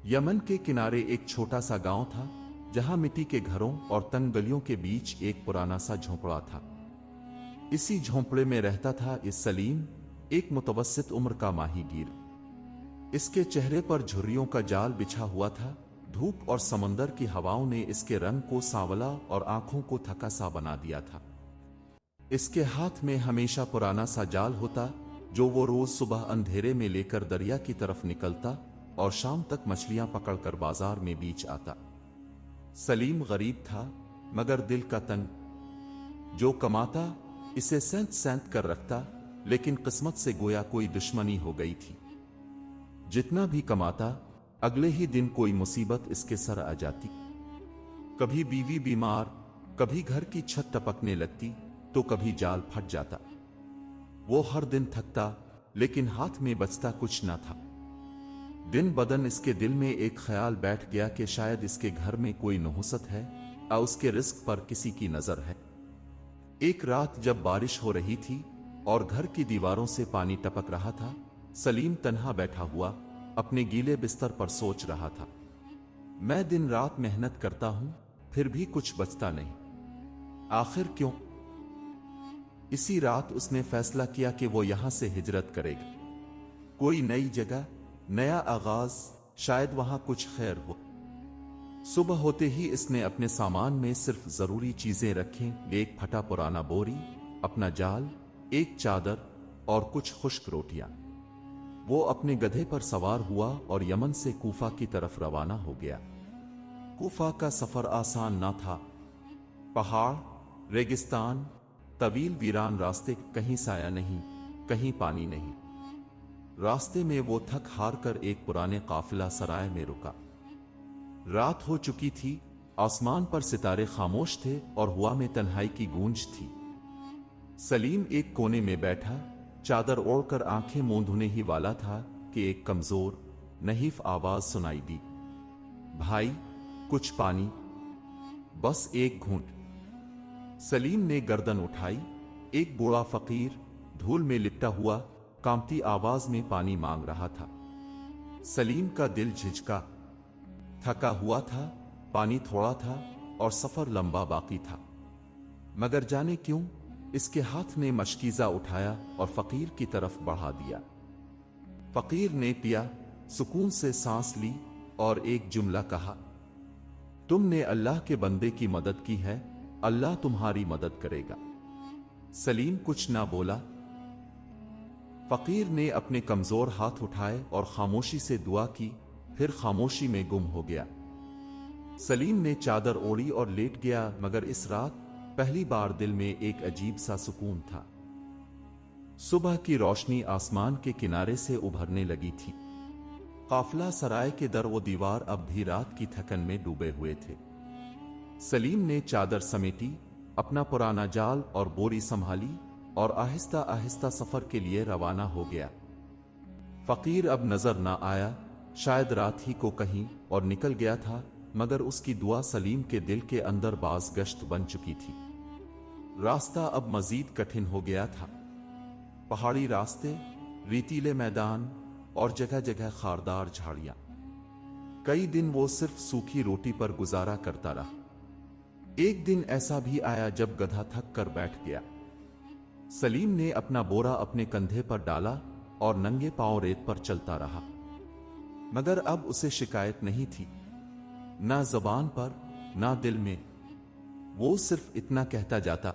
Yemen के किनारे एक छोटा सा गांव था जहां मिट्टी के घरों और तंग गलियों के बीच एक पुराना सा झोंपड़ा था। इसी झोंपड़े में रहता था इस सलीम, एक मुतवस्सित उम्र का माहीगीर। इसके चेहरे पर झुर्रियों का जाल बिछा हुआ था। धूप और समंदर की हवाओं ने इसके रंग को सांवला और आंखों को थका सा बना दिया था। इसके हाथ में हमेशा पुराना सा जाल होता जो वो रोज सुबह अंधेरे में लेकर दरिया की तरफ निकलता और शाम तक मछलियां पकड़कर बाजार में बेच आता। सलीम गरीब था मगर दिल का तंग। जो कमाता इसे सैंत सैंत कर रखता, लेकिन किस्मत से गोया कोई दुश्मनी हो गई थी। जितना भी कमाता अगले ही दिन कोई मुसीबत इसके सर आ जाती। कभी बीवी बीमार, कभी घर की छत टपकने लगती तो कभी जाल फट जाता। वो हर दिन थकता लेकिन हाथ में बचता कुछ ना था। दिन बदन इसके दिल में एक ख्याल बैठ गया कि शायद इसके घर में कोई नहुसत है या उसके रिस्क पर किसी की नजर है। एक रात जब बारिश हो रही थी और घर की दीवारों से पानी टपक रहा था, सलीम तन्हा बैठा हुआ अपने गीले बिस्तर पर सोच रहा था। मैं दिन रात मेहनत करता हूं फिर भी कुछ बचता नहीं, आखिर क्यों? इसी रात उसने फैसला किया कि वो यहां से हिजरत करेगा। कोई नई जगह, नया आगाज, शायद वहां कुछ खैर हो। सुबह होते ही इसने अपने सामान में सिर्फ जरूरी चीजें रखें, एक फटा पुराना बोरी, अपना जाल, एक चादर और कुछ खुश्क रोटियां। वो अपने गधे पर सवार हुआ और यमन से कूफा की तरफ रवाना हो गया। कूफा का सफर आसान ना था। पहाड़, रेगिस्तान, तवील वीरान रास्ते, कहीं साया नहीं, कहीं पानी नहीं। रास्ते में वो थक हार कर एक पुराने काफिला सराय में रुका। रात हो चुकी थी, आसमान पर सितारे खामोश थे और हवा में तन्हाई की गूंज थी। सलीम एक कोने में बैठा चादर ओढ़कर आंखें मूंदने ही वाला था कि एक कमजोर नहीफ आवाज सुनाई दी, भाई कुछ पानी, बस एक घूंट। सलीम ने गर्दन उठाई। एक बूढ़ा फकीर धूल में लिपटा हुआ कांपती आवाज में पानी मांग रहा था। सलीम का दिल झिझका, थका हुआ था, पानी थोड़ा था और सफर लंबा बाकी था। मगर जाने क्यों इसके हाथ ने मशकीजा उठाया और फकीर की तरफ बढ़ा दिया। फकीर ने पिया, सुकून से सांस ली और एक जुमला कहा, तुमने अल्लाह के बंदे की मदद की है, अल्लाह तुम्हारी मदद करेगा। सलीम कुछ ना बोला। फकीर ने अपने कमजोर हाथ उठाए और खामोशी से दुआ की, फिर खामोशी में गुम हो गया। सलीम ने चादर ओढ़ी और लेट गया, मगर इस रात पहली बार दिल में एक अजीब सा सुकून था। सुबह की रोशनी आसमान के किनारे से उभरने लगी थी। काफिला सराय के दर व दीवार अब भी रात की थकन में डूबे हुए थे। सलीम ने चादर समेटी, अपना पुराना जाल और बोरी संभाली और आहिस्ता आहिस्ता सफर के लिए रवाना हो गया। फकीर अब नजर ना आया, शायद रात ही को कहीं और निकल गया था, मगर उसकी दुआ सलीम के दिल के अंदर बाज गश्त बन चुकी थी। रास्ता अब मजीद कठिन हो गया था। पहाड़ी रास्ते, रेतीले मैदान और जगह जगह खारदार झाड़ियां। कई दिन वो सिर्फ सूखी रोटी पर गुजारा करता रहा। एक दिन ऐसा भी आया जब गधा थक कर बैठ गया। सलीम ने अपना बोरा अपने कंधे पर डाला और नंगे पांव रेत पर चलता रहा। मगर अब उसे शिकायत नहीं थी, ना जबान पर ना दिल में। वो सिर्फ इतना कहता जाता,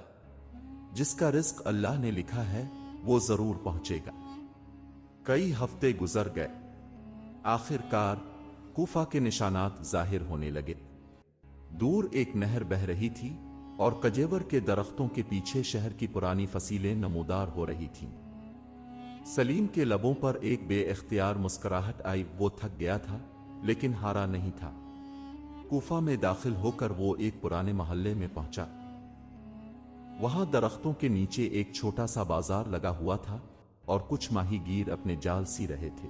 जिसका रिस्क अल्लाह ने लिखा है वो जरूर पहुंचेगा। कई हफ्ते गुजर गए। आखिरकार कूफा के निशानात जाहिर होने लगे। दूर एक नहर बह रही थी और कजेवर के दरख्तों के पीछे शहर की पुरानी फसीलें नमूदार हो रही थीं। सलीम के लबों पर एक बेइख्तियार मुस्कुराहट आई। वो थक गया था लेकिन हारा नहीं था। कूफा में दाखिल होकर वो एक पुराने मोहल्ले में पहुंचा। वहां दरख्तों के नीचे एक छोटा सा बाजार लगा हुआ था और कुछ माहीगीर अपने जाल सी रहे थे।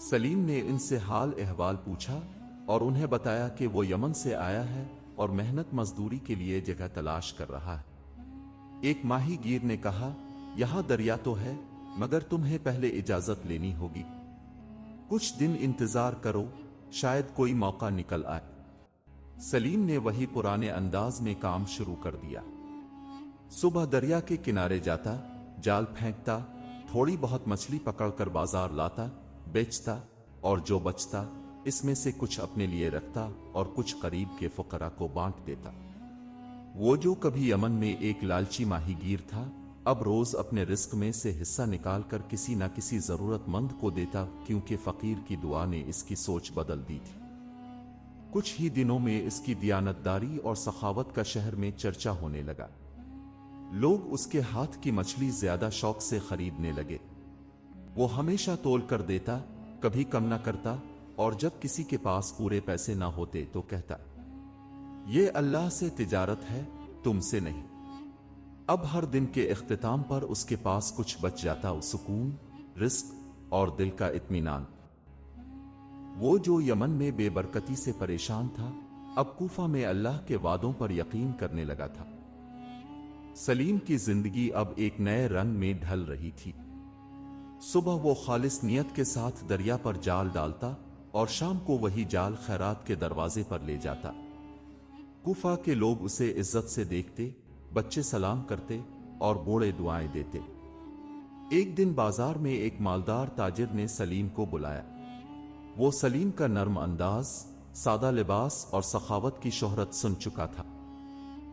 सलीम ने इनसे हाल अहवाल पूछा और उन्हें बताया कि वो यमन से आया है और मेहनत मजदूरी के लिए जगह तलाश कर रहा है। एक माहीगीर ने कहा, यहां दरिया तो है मगर तुम्हें पहले इजाजत लेनी होगी। कुछ दिन इंतजार करो, शायद कोई मौका निकल आए। सलीम ने वही पुराने अंदाज में काम शुरू कर दिया। सुबह दरिया के किनारे जाता, जाल फेंकता, थोड़ी बहुत मछली पकड़कर बाजार लाता, बेचता, और जो बचता इसमें से कुछ अपने लिए रखता और कुछ करीब के फुकरा को बांट देता। वो जो कभी यमन में एक लालची माहीगीर था, अब रोज अपने रिस्क में से हिस्सा निकालकर किसी न किसी जरूरतमंद को देता, क्योंकि फकीर की दुआ ने इसकी सोच बदल दी थी। कुछ ही दिनों में इसकी दियानतदारी और सखावत का शहर में चर्चा होने लगा। लोग उसके हाथ की मछली ज्यादा शौक से खरीदने लगे। वो हमेशा तोल कर देता, कभी कम न करता, और जब किसी के पास पूरे पैसे ना होते तो कहता, ये अल्लाह से तिजारत है, तुमसे नहीं। अब हर दिन के इख्तिताम पर उसके पास कुछ बच जाता, सुकून, रिस्क और दिल का इत्मीनान। वो जो यमन में बेबरकती से परेशान था, अब कूफा में अल्लाह के वादों पर यकीन करने लगा था। सलीम की जिंदगी अब एक नए रंग में ढल रही थी। सुबह वो खालिस नियत के साथ दरिया पर जाल डालता और शाम को वही जाल खैरात के दरवाजे पर ले जाता। कूफा के लोग उसे इज्जत से देखते, बच्चे सलाम करते और बूढ़े दुआएं देते। एक दिन बाजार में एक मालदार ताजिर ने सलीम को बुलाया। वो सलीम का नर्म अंदाज, सादा लिबास और सखावत की शोहरत सुन चुका था।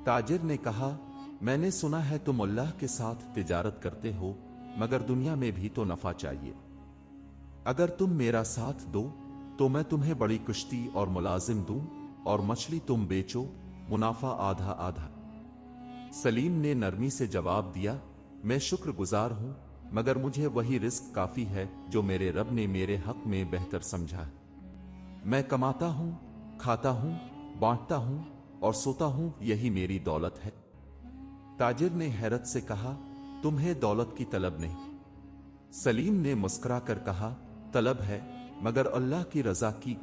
ताजिर ने कहा, मैंने सुना है तुम अल्लाह के साथ तिजारत करते हो, मगर दुनिया में भी तो नफा चाहिए। अगर तुम मेरा साथ दो तो मैं तुम्हें बड़ी कुश्ती और मुलाजिम दूं, और मछली तुम बेचो, मुनाफा आधा आधा। सलीम ने नरमी से जवाब दिया, मैं शुक्रगुजार हूं, मगर मुझे वही रिस्क काफी है जो मेरे रब ने मेरे हक में बेहतर समझा है। मैं कमाता हूं, खाता हूं, बांटता हूं और सोता हूं, यही मेरी दौलत है। ताजिर ने हैरत से कहा, तुम्हें दौलत की तलब नहीं। सलीम ने मुस्कुरा कर कहा, तलब है, मगर अल्लाह की रजा की।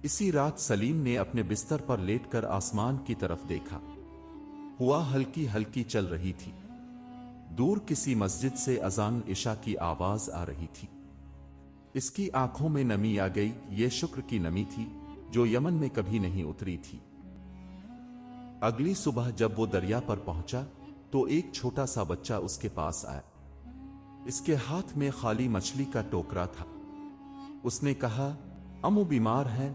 इसी रात सलीम ने अपने बिस्तर पर लेटकर आसमान की तरफ देखा। हवा हल्की हल्की चल रही थी। दूर किसी मस्जिद से अजान इशा की आवाज आ रही थी। इसकी आंखों में नमी आ गई। ये शुक्र की नमी थी जो यमन में कभी नहीं उतरी थी। अगली सुबह जब वो दरिया पर पहुंचा तो एक छोटा सा बच्चा उसके पास आया। इसके हाथ में खाली मछली का टोकरा था। उसने कहा, अम्मू बीमार हैं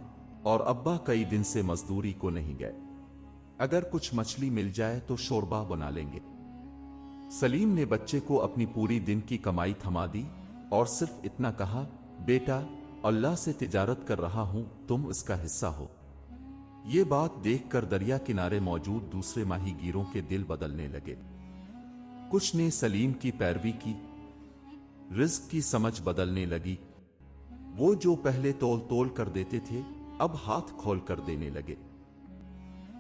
और अब्बा कई दिन से मजदूरी को नहीं गए। अगर कुछ मछली मिल जाए तो शोरबा बना लेंगे। सलीम ने बच्चे को अपनी पूरी दिन की कमाई थमा दी और सिर्फ इतना कहा, बेटा, अल्लाह से तिजारत कर रहा हूं, तुम इसका हिस्सा हो। ये बात देखकर दरिया किनारे मौजूद दूसरे माहीगीरों के दिल बदलने लगे। कुछ ने सलीम की पैरवी की। रिज्क की समझ बदलने लगी। वो जो पहले तोल तोल कर देते थे, अब हाथ खोल कर देने लगे।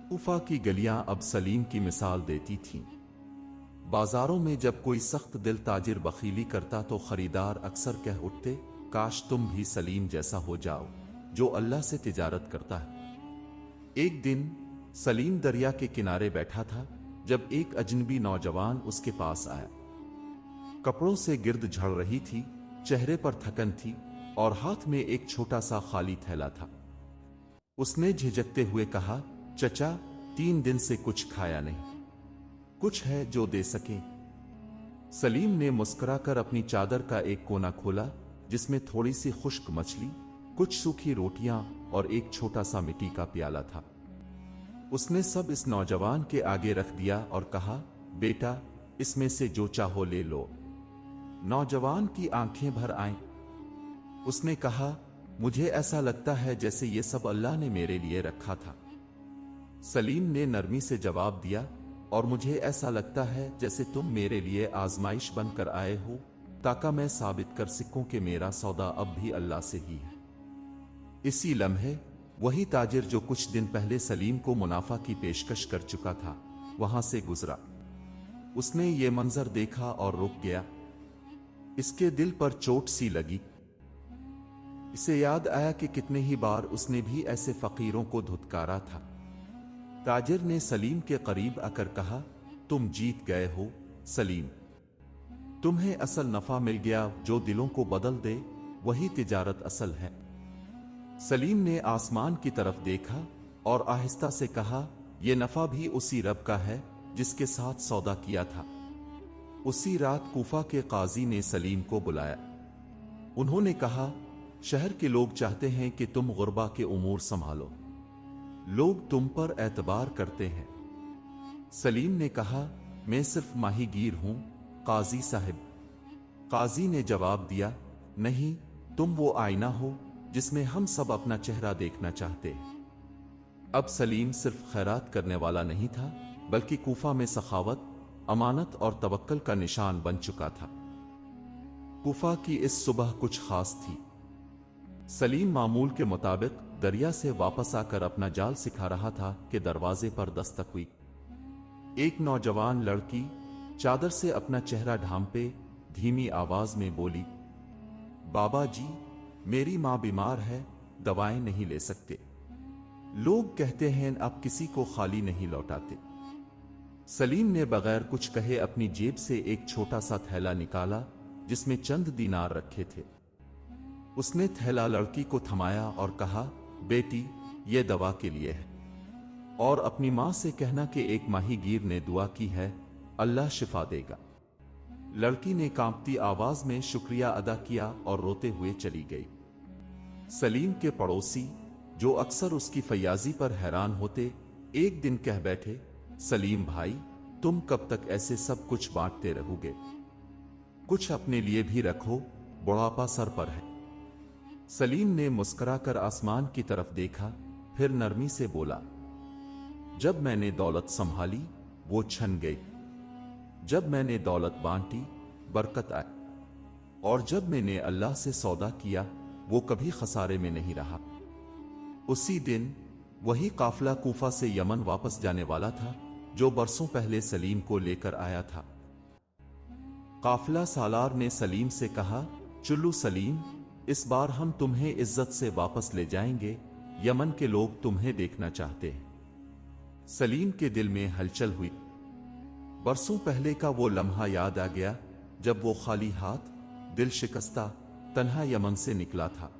कूफा की गलियां अब सलीम की मिसाल देती थीं। बाजारों में जब कोई सख्त दिल ताजिर बखीली करता तो खरीदार अक्सर कह उठते, काश तुम भी सलीम जैसा हो जाओ जो अल्लाह से तिजारत करता है। एक दिन सलीम दरिया के किनारे बैठा था जब एक अजनबी नौजवान उसके पास आया। कपड़ों से गिर्द झड़ रही थी, चेहरे पर थकन थी और हाथ में एक छोटा सा खाली थैला था। उसने झिझकते हुए कहा, चचा, 3 दिन से कुछ खाया नहीं, कुछ है जो दे सके? सलीम ने मुस्कुराकर अपनी चादर का एक कोना खोला जिसमें थोड़ी सी खुश्क मछली, कुछ सूखी रोटियां और एक छोटा सा मिट्टी का प्याला था। उसने सब इस नौजवान के आगे रख दिया और कहा, बेटा, इसमें से जो चाहो ले लो। नौजवान की आंखें भर आईं। उसने कहा, मुझे ऐसा लगता है जैसे ये सब अल्लाह ने मेरे लिए रखा था। सलीम ने नरमी से जवाब दिया, और मुझे ऐसा लगता है जैसे तुम मेरे लिए आजमाइश बनकर आए हो, ताकि मैं साबित कर सकूं कि मेरा सौदा अब भी अल्लाह से ही है। इसी लम्हे वही ताजिर जो कुछ दिन पहले सलीम को मुनाफा की पेशकश कर चुका था, वहां से गुजरा। उसने ये मंजर देखा और रुक गया। इसके दिल पर चोट सी लगी। इसे याद आया कि कितने ही बार उसने भी ऐसे फकीरों को धुतकारा था। ताजिर ने सलीम के करीब आकर कहा, तुम जीत गए हो सलीम। तुम्हें असल नफा मिल गया जो दिलों को बदल दे, वही तिजारत असल है। सलीम ने आसमान की तरफ देखा और आहिस्ता से कहा, यह नफा भी उसी रब का है जिसके साथ सौदा किया था। उसी रात कूफा के काजी ने सलीम को बुलाया। उन्होंने कहा, शहर के लोग चाहते हैं कि तुम गुरबा के उमूर संभालो। लोग तुम पर एतबार करते हैं। सलीम ने कहा, मैं सिर्फ माहीगीर हूं काजी साहब। काजी ने जवाब दिया, नहीं, तुम वो आईना हो जिसमें हम सब अपना चेहरा देखना चाहते हैं। अब सलीम सिर्फ खैरात करने वाला नहीं था, बल्कि कूफा में सखावत, अमानत और तवक्कल का निशान बन चुका था। कूफा की इस सुबह कुछ खास थी। सलीम मामूल के मुताबिक दरिया से वापस आकर अपना जाल सिखा रहा था कि दरवाजे पर दस्तक हुई। एक नौजवान लड़की चादर से अपना चेहरा ढांपे धीमी आवाज में बोली, बाबा जी, मेरी मां बीमार है, दवाएं नहीं ले सकते। लोग कहते हैं आप किसी को खाली नहीं लौटाते। सलीम ने बगैर कुछ कहे अपनी जेब से एक छोटा सा थैला निकाला जिसमें चंद दीनार रखे थे। उसने थैला लड़की को थमाया और कहा, बेटी, यह दवा के लिए है, और अपनी मां से कहना कि एक माहीगीर ने दुआ की है, अल्लाह शिफा देगा। लड़की ने कांपती आवाज में शुक्रिया अदा किया और रोते हुए चली गई। सलीम के पड़ोसी, जो अक्सर उसकी फयाजी पर हैरान होते, एक दिन कह बैठे, सलीम भाई, तुम कब तक ऐसे सब कुछ बांटते रहोगे? कुछ अपने लिए भी रखो, बुढ़ापा सर पर है। सलीम ने मुस्कुराकर आसमान की तरफ देखा, फिर नरमी से बोला, जब मैंने दौलत संभाली वो छन गई, जब मैंने दौलत बांटी बरकत आई, और जब मैंने अल्लाह से सौदा किया वो कभी खसारे में नहीं रहा। उसी दिन वही काफिला कूफा से यमन वापस जाने वाला था जो बरसों पहले सलीम को लेकर आया था। काफिला सालार ने सलीम से कहा, चुल्लू सलीम, इस बार हम तुम्हें इज्जत से वापस ले जाएंगे, यमन के लोग तुम्हें देखना चाहते हैं। सलीम के दिल में हलचल हुई। बरसों पहले का वो लम्हा याद आ गया जब वो खाली हाथ, दिल शिकस्ता, तन्हा यमन से निकला था।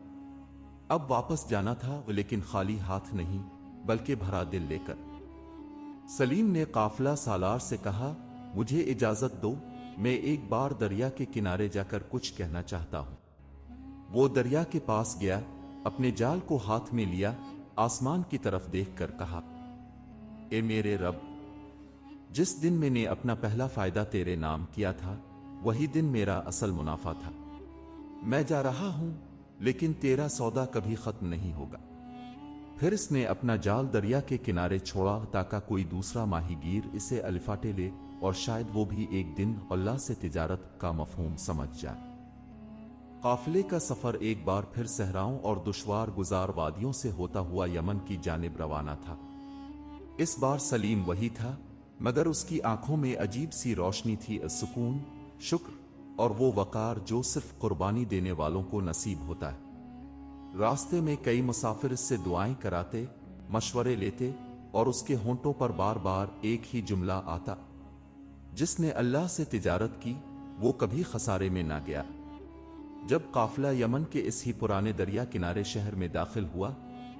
अब वापस जाना था, लेकिन खाली हाथ नहीं बल्कि भरा दिल लेकर। सलीम ने काफिला सालार से कहा, मुझे इजाजत दो, मैं एक बार दरिया के किनारे जाकर कुछ कहना चाहता हूं। वो दरिया के पास गया, अपने जाल को हाथ में लिया, आसमान की तरफ देखकर कहा, ए मेरे रब, जिस दिन मैंने अपना पहला फायदा तेरे नाम किया था वही दिन मेरा असल मुनाफा था। मैं जा रहा हूं, लेकिन तेरा सौदा कभी खत्म नहीं होगा। फिर इसने अपना जाल दरिया के किनारे छोड़ा ताकि कोई दूसरा माहीगीर इसे अलिफाटे ले और शायद वो भी एक दिन अल्लाह से तिजारत का मफहूम समझ जाए। काफिले का सफर एक बार फिर सहराओं और दुश्वार गुजार वादियों से होता हुआ यमन की जानिब रवाना था। इस बार सलीम वही था, मगर उसकी आंखों में अजीब सी रोशनी थी, सुकून, शुक्र और वो वकार जो सिर्फ कुर्बानी देने वालों को नसीब होता है। रास्ते में कई मुसाफिर इससे दुआएं कराते, मशवरे लेते और उसके होंठों पर बार बार एक ही जुमला आता, जिसने अल्लाह से तिजारत की वो कभी खसारे में ना गया। जब काफिला यमन के इस ही पुराने दरिया किनारे शहर में दाखिल हुआ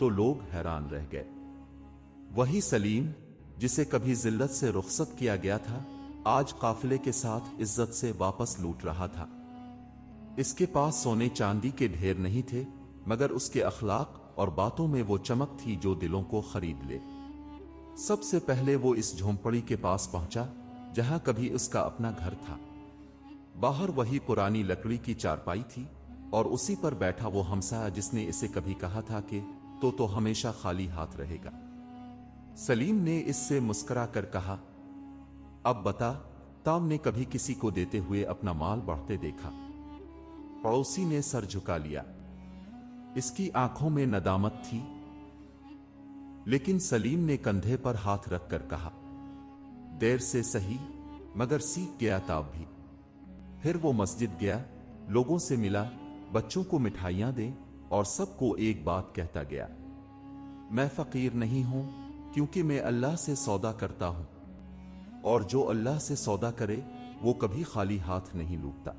तो लोग हैरान रह गए। वही सलीम जिसे कभी जिल्लत से रुखसत किया गया था, आज काफिले के साथ इज्जत से वापस लूट रहा था। इसके पास सोने चांदी के ढेर नहीं थे, मगर उसके अखलाक और बातों में वो चमक थी जो दिलों को खरीद ले। सबसे पहले वो इस झोंपड़ी के पास पहुंचा जहां कभी उसका अपना घर था। बाहर वही पुरानी लकड़ी की चारपाई थी और उसी पर बैठा वो हमसाया जिसने इसे कभी कहा था कि तो हमेशा खाली हाथ रहेगा। सलीम ने इससे मुस्कुरा कर कहा, अब बता, ताम ने कभी किसी को देते हुए अपना माल बढ़ते देखा? पड़ोसी ने सर झुका लिया। इसकी आंखों में नदामत थी, लेकिन सलीम ने कंधे पर हाथ रखकर कहा, देर से सही मगर सीख गया ताब भी। फिर वो मस्जिद गया, लोगों से मिला, बच्चों को मिठाइयां दे और सबको एक बात कहता गया, मैं फकीर नहीं हूं क्योंकि मैं अल्लाह से सौदा करता हूं, और जो अल्लाह से सौदा करे वो कभी खाली हाथ नहीं लूटता।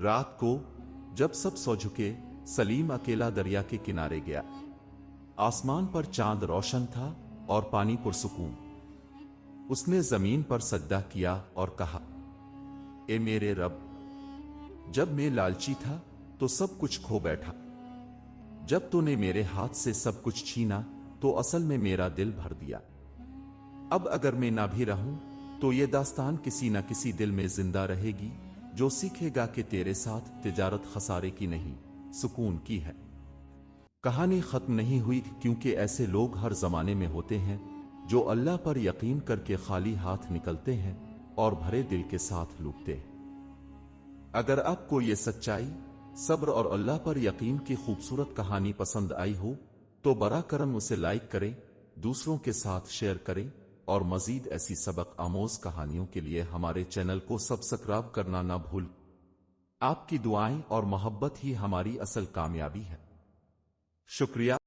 रात को जब सब सो चुके, सलीम अकेला दरिया के किनारे गया। आसमान पर चांद रोशन था और पानी पुरसुकून। उसने जमीन पर सजदा किया और कहा, ए मेरे रब, जब मैं लालची था तो सब कुछ खो बैठा। जब तूने मेरे हाथ से सब कुछ छीना तो असल में मेरा दिल भर दिया। अब अगर मैं ना भी रहूं तो ये दास्तान किसी न किसी दिल में जिंदा रहेगी जो सीखेगा कि तेरे साथ तिजारत खसारे की नहीं, सुकून की है। कहानी खत्म नहीं हुई, क्योंकि ऐसे लोग हर जमाने में होते हैं जो अल्लाह पर यकीन करके खाली हाथ निकलते हैं और भरे दिल के साथ लूटते हैं। अगर आपको ये सच्चाई, सब्र और अल्लाह पर यकीन की खूबसूरत कहानी पसंद आई हो तो बरा करम उसे लाइक करें, दूसरों के साथ शेयर करें और मजीद ऐसी सबक आमोज कहानियों के लिए हमारे चैनल को सब्सक्राइब करना ना भूल। आपकी दुआएं और मोहब्बत ही हमारी असल कामयाबी है। शुक्रिया।